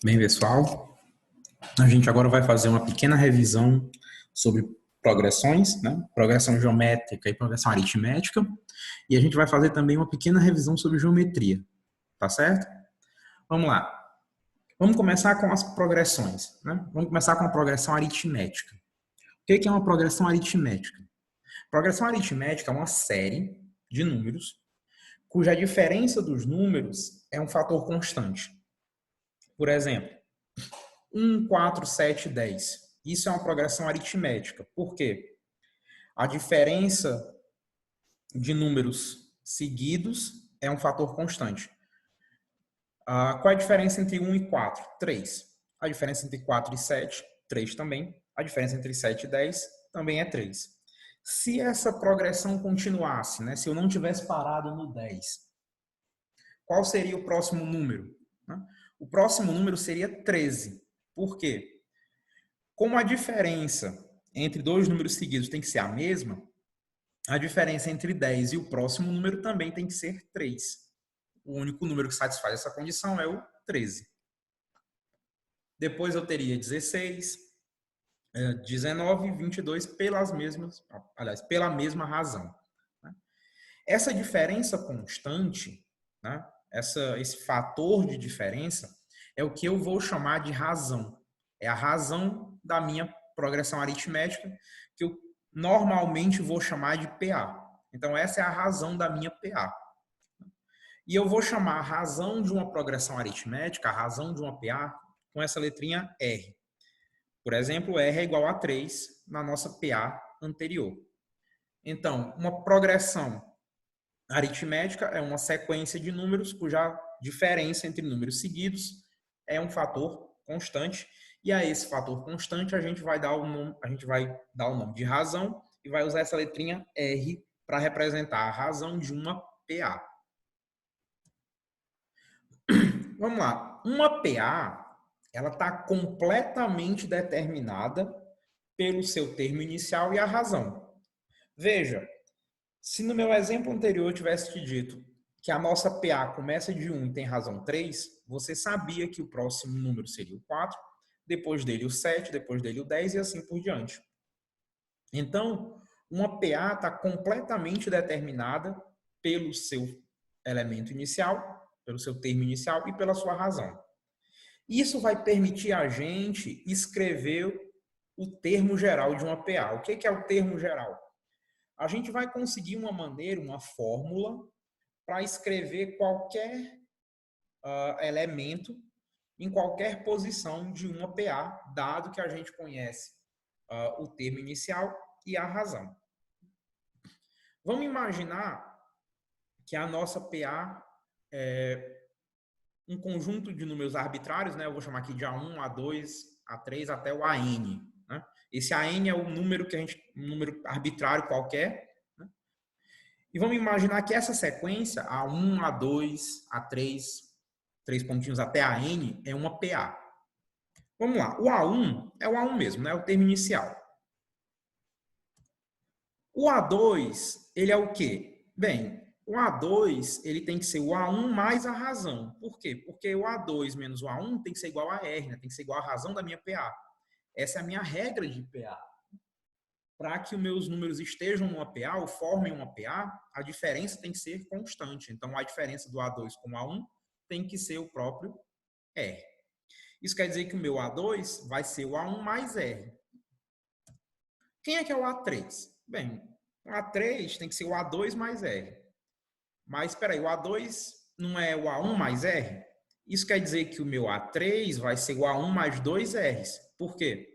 Bem, pessoal, a gente agora vai fazer uma pequena revisão sobre progressões, né? Progressão geométrica e progressão aritmética, e a gente vai fazer também uma pequena revisão sobre geometria, tá certo? Vamos lá. Vamos começar com as progressões, né? Vamos começar com a progressão aritmética. O que é uma progressão aritmética? Progressão aritmética é uma série de números cuja diferença dos números é um fator constante. Por exemplo, 1, 4, 7, 10. Isso é uma progressão aritmética. Por quê? A diferença de números seguidos é um fator constante. Qual é a diferença entre 1 e 4? 3. A diferença entre 4 e 7? 3 também. A diferença entre 7 e 10 também é 3. Se essa progressão continuasse, né, se eu não tivesse parado no 10, qual seria o próximo número? O próximo número seria 13. Por quê? Como a diferença entre dois números seguidos tem que ser a mesma, a diferença entre 10 e o próximo número também tem que ser 3. O único número que satisfaz essa condição é o 13. Depois eu teria 16, 19 e 22 pela mesma razão. Essa diferença constante, né, esse fator de diferença, é o que eu vou chamar de razão. É a razão da minha progressão aritmética, que eu normalmente vou chamar de PA. Então, essa é a razão da minha PA. E eu vou chamar a razão de uma progressão aritmética, a razão de uma PA, com essa letrinha R. Por exemplo, R é igual a 3 na nossa PA anterior. Então, uma progressão aritmética é uma sequência de números cuja diferença entre números seguidos é um fator constante, e a esse fator constante a gente vai dar o nome de razão e vai usar essa letrinha R para representar a razão de uma PA. Vamos lá. Uma PA, ela está completamente determinada pelo seu termo inicial e a razão. Veja, se no meu exemplo anterior eu tivesse te dito que a nossa PA começa de 1 e tem razão 3, você sabia que o próximo número seria o 4, depois dele o 7, depois dele o 10 e assim por diante. Então, uma PA está completamente determinada pelo seu elemento inicial, pelo seu termo inicial e pela sua razão. Isso vai permitir a gente escrever o termo geral de uma PA. O que é o termo geral? A gente vai conseguir uma maneira, uma fórmula, para escrever qualquer elemento em qualquer posição de uma PA, dado que a gente conhece o termo inicial e a razão. Vamos imaginar que a nossa PA é um conjunto de números arbitrários, né? Eu vou chamar aqui de A1, A2, A3 até o AN. Né? Esse AN é o número um número arbitrário qualquer. Né? E vamos imaginar que essa sequência, A1, A2, A3, 3 pontinhos até AN, é uma PA. Vamos lá, o A1 é o A1 mesmo, né? O termo inicial. O A2, ele é o quê? Bem, o A2, ele tem que ser o A1 mais a razão. Por quê? Porque o A2 menos o A1 tem que ser igual a R, né? Tem que ser igual à razão da minha PA. Essa é a minha regra de PA. Para que os meus números estejam numa PA ou formem uma PA, a diferença tem que ser constante. Então, a diferença do A2 com o A1 tem que ser o próprio R. Isso quer dizer que o meu A2 vai ser o A1 mais R. Quem é que é o A3? Bem, o A3 tem que ser o A2 mais R. Mas, espera aí, o A2 não é o A1 mais R? Isso quer dizer que o meu A3 vai ser o A1 mais 2 R's. Por quê?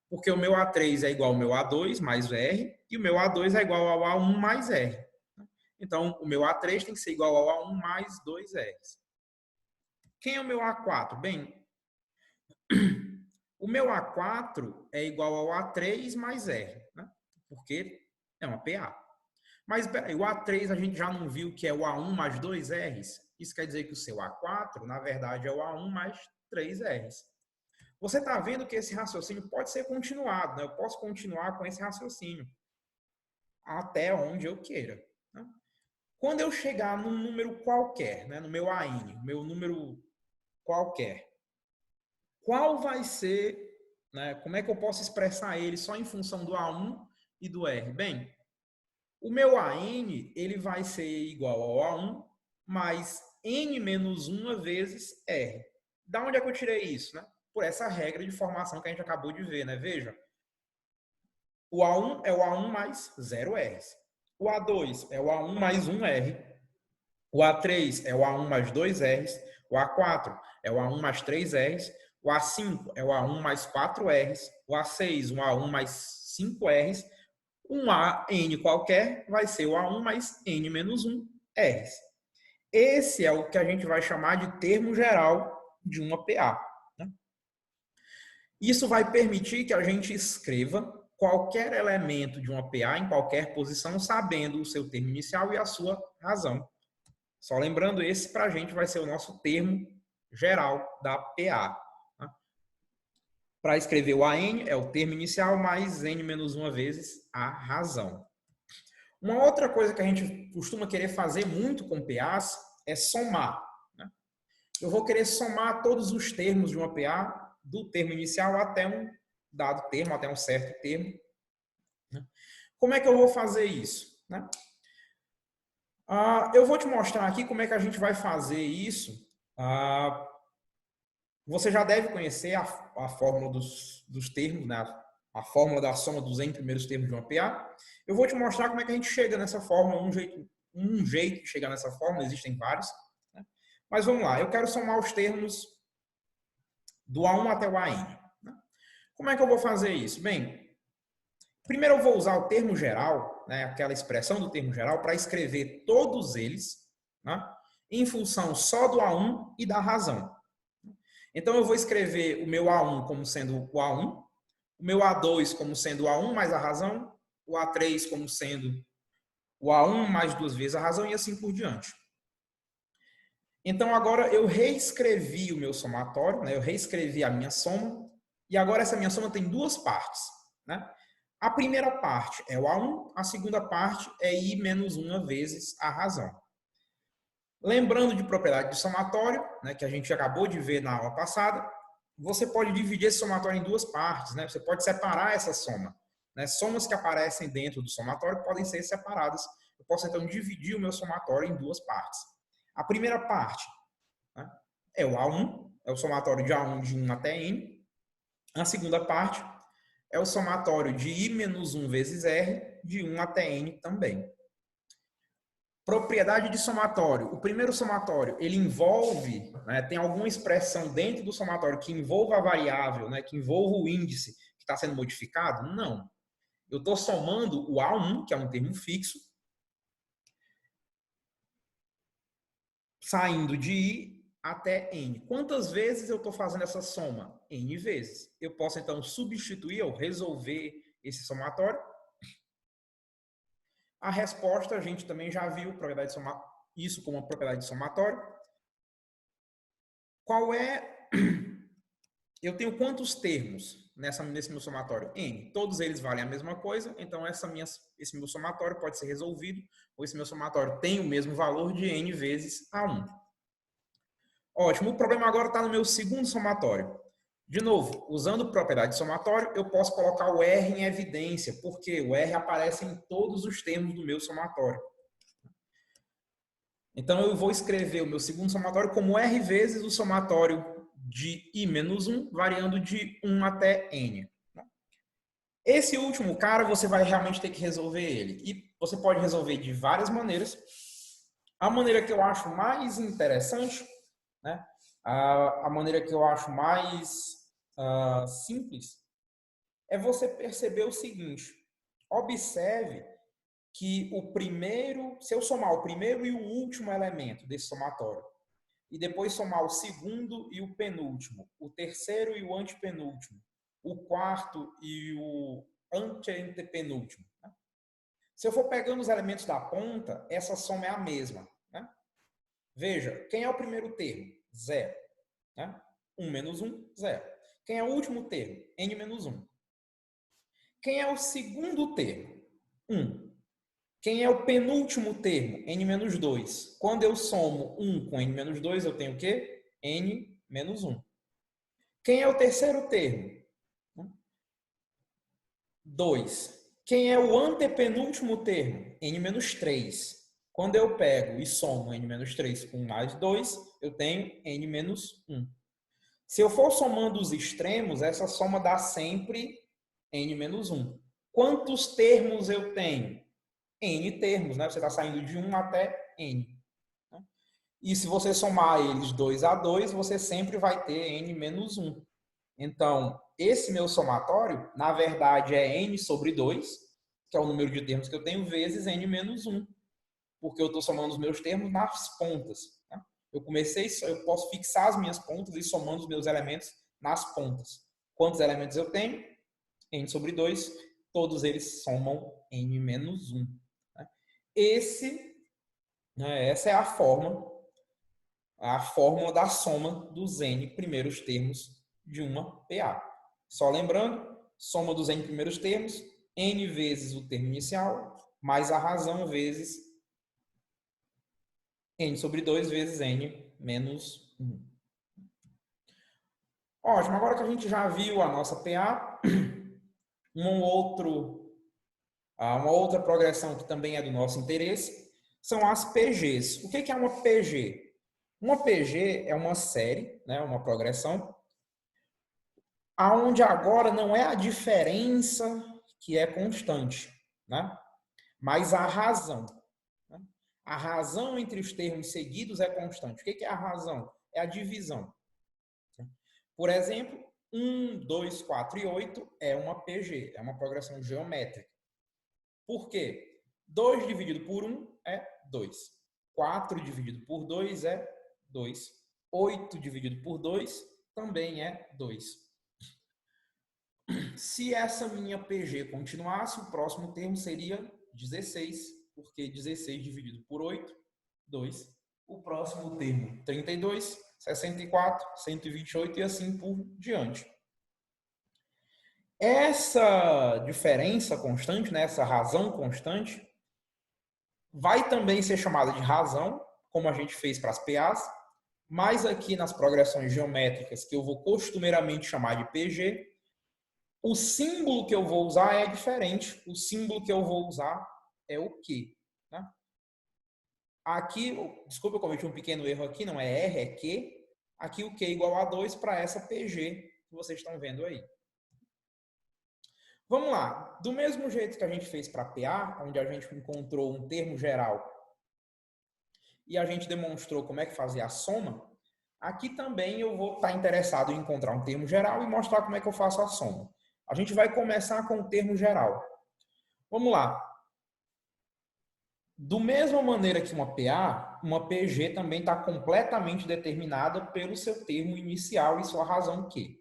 Porque o meu A3 é igual ao meu A2 mais R e o meu A2 é igual ao A1 mais R. Então, o meu A3 tem que ser igual ao A1 mais 2 R's. Quem é o meu A4? Bem, o meu A4 é igual ao A3 mais R, né? Porque é uma PA. Mas peraí, o A3 a gente já não viu que é o A1 mais 2 R's? Isso quer dizer que o seu A4, na verdade, é o A1 mais 3 R's. Você está vendo que esse raciocínio pode ser continuado, né? Eu posso continuar com esse raciocínio até onde eu queira. Né? Quando eu chegar num número qualquer, né? No meu AN, meu número qualquer, qual vai ser, né, como é que eu posso expressar ele só em função do A1 e do R? Bem, o meu AN, ele vai ser igual ao A1 mais N menos 1 vezes R. Da onde é que eu tirei isso, né? Por essa regra de formação que a gente acabou de ver, né? Veja, o A1 é o A1 mais 0 R's. O A2 é o A1 mais 1 R. O A3 é o A1 mais 2 R's. O A4 é o A1 mais 3 R's. O A5 é o A1 mais 4 R's. O A6, o A1 mais 5 R's. Um AN qualquer vai ser o A1 mais N menos 1 R's. Esse é o que a gente vai chamar de termo geral de uma PA. Né? Isso vai permitir que a gente escreva qualquer elemento de uma PA em qualquer posição, sabendo o seu termo inicial e a sua razão. Só lembrando, esse para a gente vai ser o nosso termo geral da PA. Né? Para escrever o AN é o termo inicial mais N menos 1 vezes a razão. Uma outra coisa que a gente costuma querer fazer muito com PAs é somar. Né? Eu vou querer somar todos os termos de uma PA, do termo inicial até um dado termo, até um certo termo. Né? Como é que eu vou fazer isso? Né? Eu vou te mostrar aqui como é que a gente vai fazer isso. Você já deve conhecer a fórmula dos termos, né? A fórmula da soma dos n primeiros termos de uma PA. Eu vou te mostrar como é que a gente chega nessa fórmula, um jeito de chegar nessa fórmula, existem vários. Né? Mas vamos lá, eu quero somar os termos do A1 até o AN. Né? Como é que eu vou fazer isso? Bem, primeiro eu vou usar o termo geral, né, aquela expressão do termo geral, para escrever todos eles, né, em função só do A1 e da razão. Então eu vou escrever o meu A1 como sendo o A1, o meu A2 como sendo o A1 mais a razão, o A3 como sendo o A1 mais 2 vezes a razão e assim por diante. Então agora eu reescrevi o meu somatório, né? Eu reescrevi a minha soma, e agora essa minha soma tem duas partes. Né? A primeira parte é o A1, a segunda parte é I menos 1 vezes a razão. Lembrando de propriedade de somatório, né, que a gente acabou de ver na aula passada, você pode dividir esse somatório em duas partes. Né? Você pode separar essa soma. Né? Somas que aparecem dentro do somatório podem ser separadas. Eu posso, então, dividir o meu somatório em duas partes. A primeira parte, né, é o A1, é o somatório de A1 de 1 até N. A segunda parte é o somatório de I menos 1 vezes R, de 1 até N também. Propriedade de somatório. O primeiro somatório, ele envolve, né, tem alguma expressão dentro do somatório que envolva a variável, né, que envolva o índice que está sendo modificado? Não. Eu estou somando o A1, que é um termo fixo, saindo de I até N. Quantas vezes eu estou fazendo essa soma? N vezes. Eu posso, então, substituir ou resolver esse somatório. A resposta, a gente também já viu isso como uma propriedade de somatório. Qual é... Eu tenho quantos termos nesse meu somatório? N. Todos eles valem a mesma coisa, então esse meu somatório pode ser resolvido, ou esse meu somatório tem o mesmo valor de N vezes A1. Ótimo, o problema agora está no meu segundo somatório. De novo, usando propriedade de somatório, eu posso colocar o R em evidência, porque o R aparece em todos os termos do meu somatório. Então, eu vou escrever o meu segundo somatório como R vezes o somatório de I menos 1, variando de 1 até N. Esse último cara, você vai realmente ter que resolver ele. E você pode resolver de várias maneiras. A maneira que eu acho mais interessante, né, a maneira que eu acho mais simples, é você perceber o seguinte. Observe que se eu somar o primeiro e o último elemento desse somatório, e depois somar o segundo e o penúltimo, o terceiro e o antepenúltimo, o quarto e o antepenúltimo. Né? Se eu for pegando os elementos da ponta, essa soma é a mesma. Né? Veja, quem é o primeiro termo? 0. Né? 1 menos 1, 0. Quem é o último termo? N menos 1. Quem é o segundo termo? 1. Quem é o penúltimo termo? N menos 2. Quando eu somo 1 com N menos 2, eu tenho o quê? N menos 1. Quem é o terceiro termo? 2. Quem é o antepenúltimo termo? N-3. Quando eu pego e somo N-3 com mais 2, eu tenho N-1. Se eu for somando os extremos, essa soma dá sempre N-1. Quantos termos eu tenho? N termos, né? Você está saindo de 1 até N. E se você somar eles 2 a 2, você sempre vai ter N-1. Então, esse meu somatório, na verdade, é N sobre 2, que é o número de termos que eu tenho, vezes N-1, porque eu estou somando os meus termos nas pontas. Tá? Eu posso fixar as minhas pontas e somando os meus elementos nas pontas. Quantos elementos eu tenho? N sobre 2, todos eles somam N-1. Tá? Essa é a fórmula da soma dos N primeiros termos de uma PA. Só lembrando, soma dos N primeiros termos, N vezes o termo inicial, mais a razão vezes N sobre 2 vezes N menos 1. Ótimo, agora que a gente já viu a nossa PA, uma outra progressão que também é do nosso interesse são as PGs. O que é uma PG? Uma PG é uma série, né, uma progressão, aonde agora não é a diferença que é constante, né, mas a razão. Né? A razão entre os termos seguidos é constante. O que é a razão? É a divisão. Por exemplo, 1, 2, 4 e 8 é uma PG, é uma progressão geométrica. Por quê? 2 dividido por 1 é 2. 4 dividido por 2 é 2. 8 dividido por 2 também é 2. Se essa minha PG continuasse, o próximo termo seria 16, porque 16 dividido por 8, 2. O próximo termo, 32, 64, 128 e assim por diante. Essa diferença constante, né, essa razão constante, vai também ser chamada de razão, como a gente fez para as PAs, mas aqui nas progressões geométricas, que eu vou costumeiramente chamar de PG, o símbolo que eu vou usar é diferente. O símbolo que eu vou usar é o Q. Né? Aqui, desculpa, eu cometi um pequeno erro aqui, não é R, é Q. Aqui o Q é igual a 2 para essa PG que vocês estão vendo aí. Vamos lá. Do mesmo jeito que a gente fez para PA, onde a gente encontrou um termo geral e a gente demonstrou como é que fazia a soma, aqui também eu vou estar interessado em encontrar um termo geral e mostrar como é que eu faço a soma. A gente vai começar com o termo geral. Vamos lá. Do mesma maneira que uma PA, uma PG também está completamente determinada pelo seu termo inicial e sua razão Q.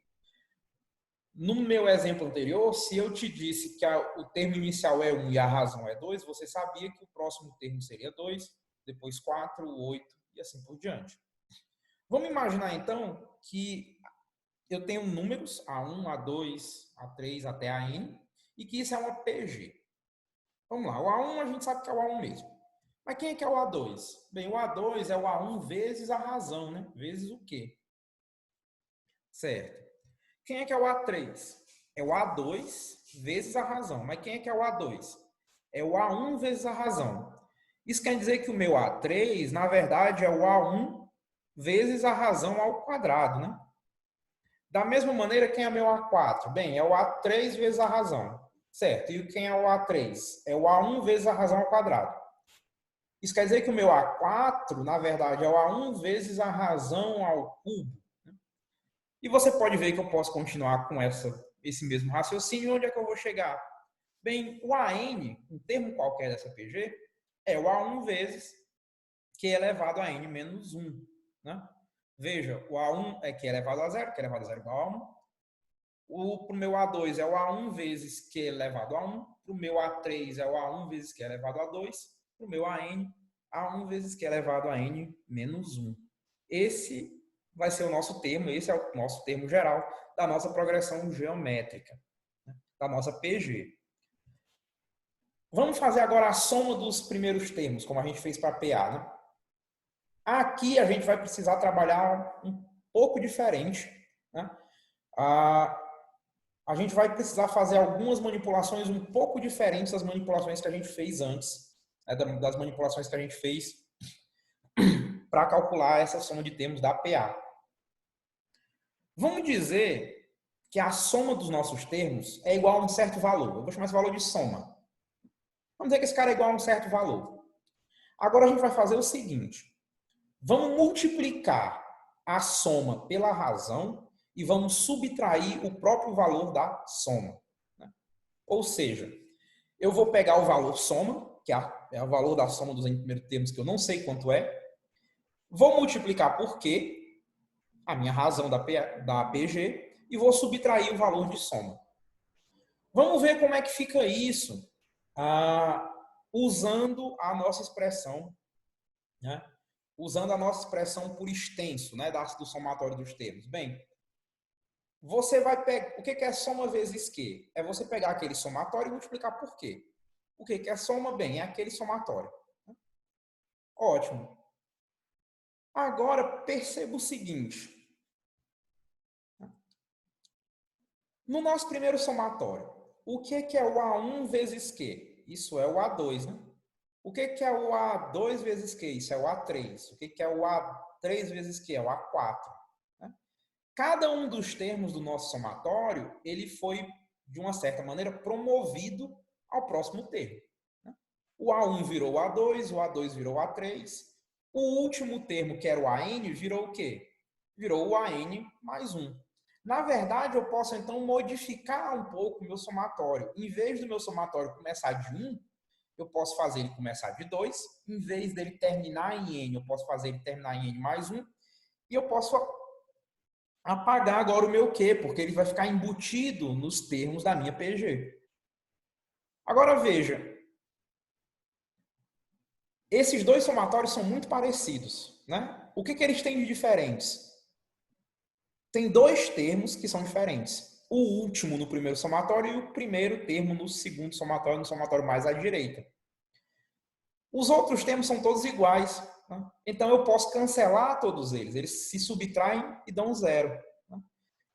No meu exemplo anterior, se eu te disse que o termo inicial é 1 e a razão é 2, você sabia que o próximo termo seria 2, depois 4, 8 e assim por diante. Vamos imaginar então que eu tenho números A1, A2, A3 até AN e que isso é uma PG. Vamos lá, o A1 a gente sabe que é o A1 mesmo. Mas quem é que é o A2? Bem, o A2 é o A1 vezes a razão, né? Vezes o quê? Certo. Quem é que é o A3? É o A2 vezes a razão. Mas quem é que é o A2? É o A1 vezes a razão. Isso quer dizer que o meu A3, na verdade, é o A1 vezes a razão ao quadrado, né? Da mesma maneira, quem é meu A4? Bem, é o A3 vezes a razão. Certo. E quem é o A3? É o A1 vezes a razão ao quadrado. Isso quer dizer que o meu A4, na verdade, é o A1 vezes a razão ao cubo. E você pode ver que eu posso continuar com esse mesmo raciocínio. Onde é que eu vou chegar? Bem, o AN, um termo qualquer dessa PG, é o A1 vezes Q elevado a N menos 1. Né? Veja, o A1 é Q elevado a 0, Q elevado a 0 igual a 1. Para o meu A2 é o A1 vezes Q elevado a 1. Para o meu A3 é o A1 vezes Q elevado a 2. Para o meu AN, A1 vezes Q elevado a N menos 1. Esse vai ser o nosso termo, esse é o nosso termo geral da nossa progressão geométrica, né? Da nossa PG. Vamos fazer agora a soma dos primeiros termos, como a gente fez para PA, né? Aqui a gente vai precisar trabalhar um pouco diferente, né? a, a gente vai precisar fazer algumas manipulações um pouco diferentes das manipulações que a gente fez antes, né, das manipulações que a gente fez para calcular essa soma de termos da PA. Vamos dizer que a soma dos nossos termos é igual a um certo valor. Eu vou chamar esse valor de soma. Vamos dizer que esse cara é igual a um certo valor. Agora a gente vai fazer o seguinte. Vamos multiplicar a soma pela razão e vamos subtrair o próprio valor da soma. Ou seja, eu vou pegar o valor soma, que é o valor da soma dos primeiros termos, que eu não sei quanto é, vou multiplicar por Q, a minha razão da PG, e vou subtrair o valor de soma. Vamos ver como é que fica isso usando a nossa expressão, né? Usando a nossa expressão por extenso, né, do somatório dos termos. Bem, você vai pegar... O que é soma vezes Q? É você pegar aquele somatório e multiplicar por Q. O que é soma? Bem, é aquele somatório. Ótimo. Agora, perceba o seguinte. No nosso primeiro somatório, o que é o A1 vezes Q? Isso é o A2, né? O que é o A2 vezes Q? Isso é o A3. O que é o A3 vezes Q? É o A4. Né? Cada um dos termos do nosso somatório, ele foi, de uma certa maneira, promovido ao próximo termo. Né? O A1 virou o A2, o A2 virou o A3. O último termo, que era o AN, virou o quê? Virou o AN mais 1. Na verdade, eu posso, então, modificar um pouco o meu somatório. Em vez do meu somatório começar de 1, eu posso fazer ele começar de 2. Em vez dele terminar em N, eu posso fazer ele terminar em N mais 1. E eu posso apagar agora o meu Q, porque ele vai ficar embutido nos termos da minha PG. Agora, veja. Esses dois somatórios são muito parecidos, né? O que eles têm de diferentes? Tem dois termos que são diferentes. O último no primeiro somatório e o primeiro termo no segundo somatório, no somatório mais à direita. Os outros termos são todos iguais. Né? Então, eu posso cancelar todos eles. Eles se subtraem e dão zero. Né?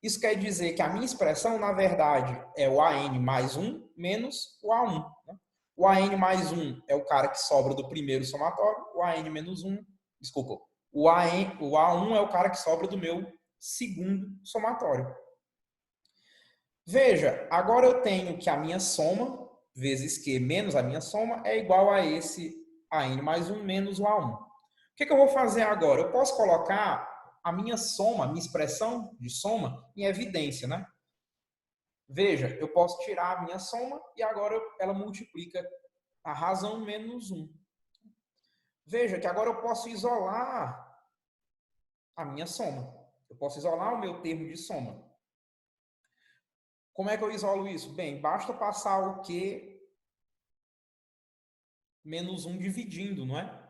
Isso quer dizer que a minha expressão, na verdade, é o AN mais 1 menos o A1. Né? O AN mais 1 é o cara que sobra do primeiro somatório. O AN menos 1... Desculpa. O A1 é o cara que sobra do meu segundo somatório. Veja, agora eu tenho que a minha soma, vezes Q menos a minha soma, é igual a esse AN mais 1 menos o A1. O que eu vou fazer agora? Eu posso colocar a minha soma, a minha expressão de soma, em evidência, né? Veja, eu posso tirar a minha soma e agora ela multiplica a razão menos 1. Veja que agora eu posso isolar a minha soma. Eu posso isolar o meu termo de soma. Como é que eu isolo isso? Bem, basta passar o Q menos 1 dividindo, não é?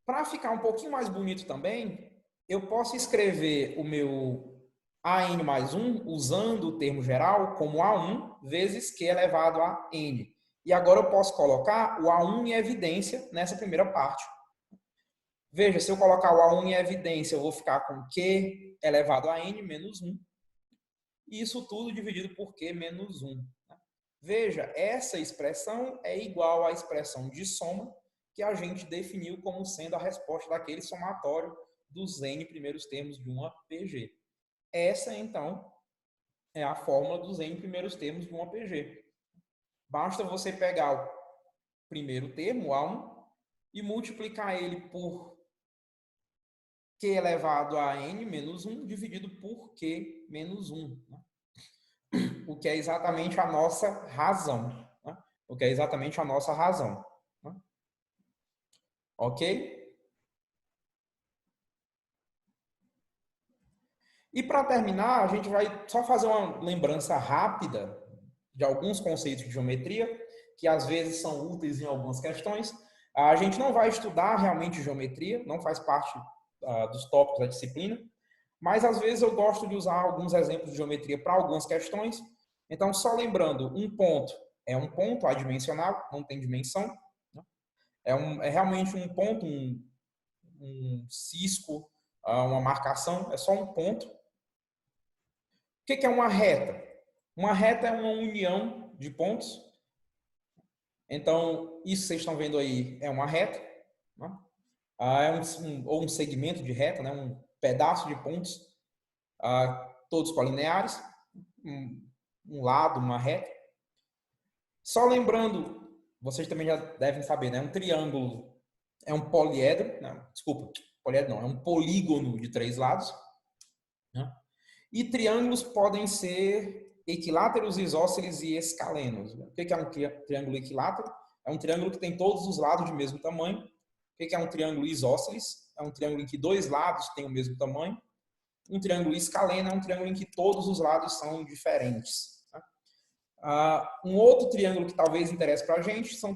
Para ficar um pouquinho mais bonito também, eu posso escrever o meu AN mais 1 usando o termo geral como A1 vezes Q elevado a N. E agora eu posso colocar o A1 em evidência nessa primeira parte. Veja, se eu colocar o A1 em evidência, eu vou ficar com Q elevado a N menos 1. E isso tudo dividido por Q menos 1. Veja, essa expressão é igual à expressão de soma que a gente definiu como sendo a resposta daquele somatório dos N primeiros termos de uma PG. Essa, então, é a fórmula dos N primeiros termos de uma PG. Basta você pegar o primeiro termo, A1, e multiplicar ele por Q elevado a N menos 1 dividido por Q menos 1. O que é exatamente a nossa razão. Né? O que é exatamente a nossa razão. Né? Ok? E para terminar, a gente vai só fazer uma lembrança rápida de alguns conceitos de geometria, que às vezes são úteis em algumas questões. A gente não vai estudar realmente geometria, não faz parte dos tópicos da disciplina, mas às vezes eu gosto de usar alguns exemplos de geometria para algumas questões. Então, só lembrando, um ponto é um ponto adimensional, não tem dimensão. Né? É realmente um ponto, um cisco, uma marcação, é só um ponto. que é uma reta? Uma reta é uma união de pontos. Então, isso que vocês estão vendo aí é uma reta, né? Ou um segmento de reta, né? Um pedaço de pontos, todos colineares, um lado, uma reta. Só lembrando, vocês também já devem saber, né? Um triângulo é um poliedro, não, desculpa, poliedro não, é um polígono de 3 lados, né? E triângulos podem ser equiláteros, isósceles e escalenos. O que é um triângulo equilátero? É um triângulo que tem todos os lados de mesmo tamanho. O que é um triângulo isósceles? É um triângulo em que 2 lados têm o mesmo tamanho. Um triângulo escaleno é um triângulo em que todos os lados são diferentes. Um outro triângulo que talvez interesse para a gente são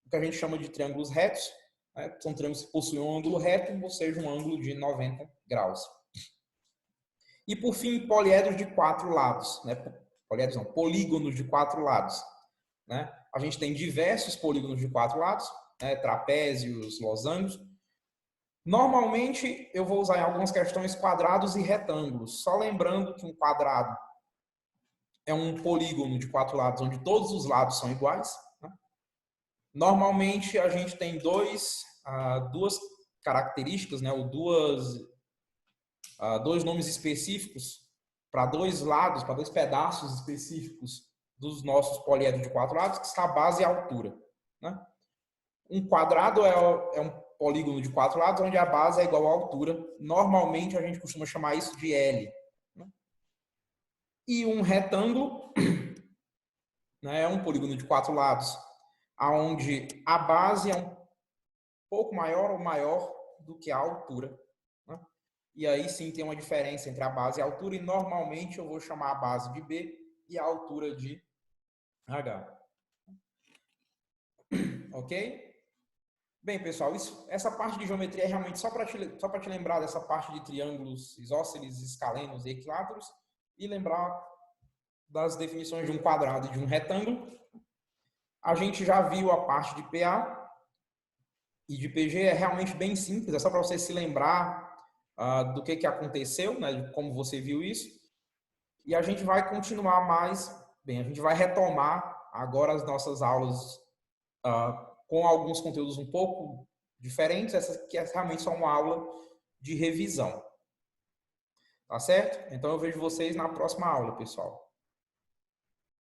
o que a gente chama de triângulos retos. Né? São triângulos que possuem um ângulo reto, ou seja, um ângulo de 90 graus. E, por fim, poliedros de 4 lados. Né? Poliedros não, polígonos de 4 lados. Né? A gente tem diversos polígonos de 4 lados, né? Trapézios, losangos. Normalmente, eu vou usar em algumas questões quadrados e retângulos. Só lembrando que um quadrado é um polígono de 4 lados, onde todos os lados são iguais. Né? Normalmente, a gente tem duas características, né? Ou dois nomes específicos para 2 lados, para 2 pedaços específicos dos nossos poliedros de 4 lados, que são a base e a altura. Né? Um quadrado é um polígono de 4 lados, onde a base é igual à altura. Normalmente, a gente costuma chamar isso de L. Né? E um retângulo, né, é um polígono de 4 lados, onde a base é um pouco maior ou maior do que a altura. Né? E aí sim tem uma diferença entre a base e a altura, e normalmente eu vou chamar a base de B e a altura de H. Ok? Bem, pessoal, essa parte de geometria é realmente só para te lembrar dessa parte de triângulos isósceles, escalenos e equiláteros, e lembrar das definições de um quadrado e de um retângulo. A gente já viu a parte de PA e de PG, é realmente bem simples, é só para você se lembrar do que aconteceu, né, de como você viu isso. E a gente vai continuar a gente vai retomar agora as nossas aulas com alguns conteúdos um pouco diferentes, essa que é realmente só uma aula de revisão. Tá certo? Então eu vejo vocês na próxima aula, pessoal.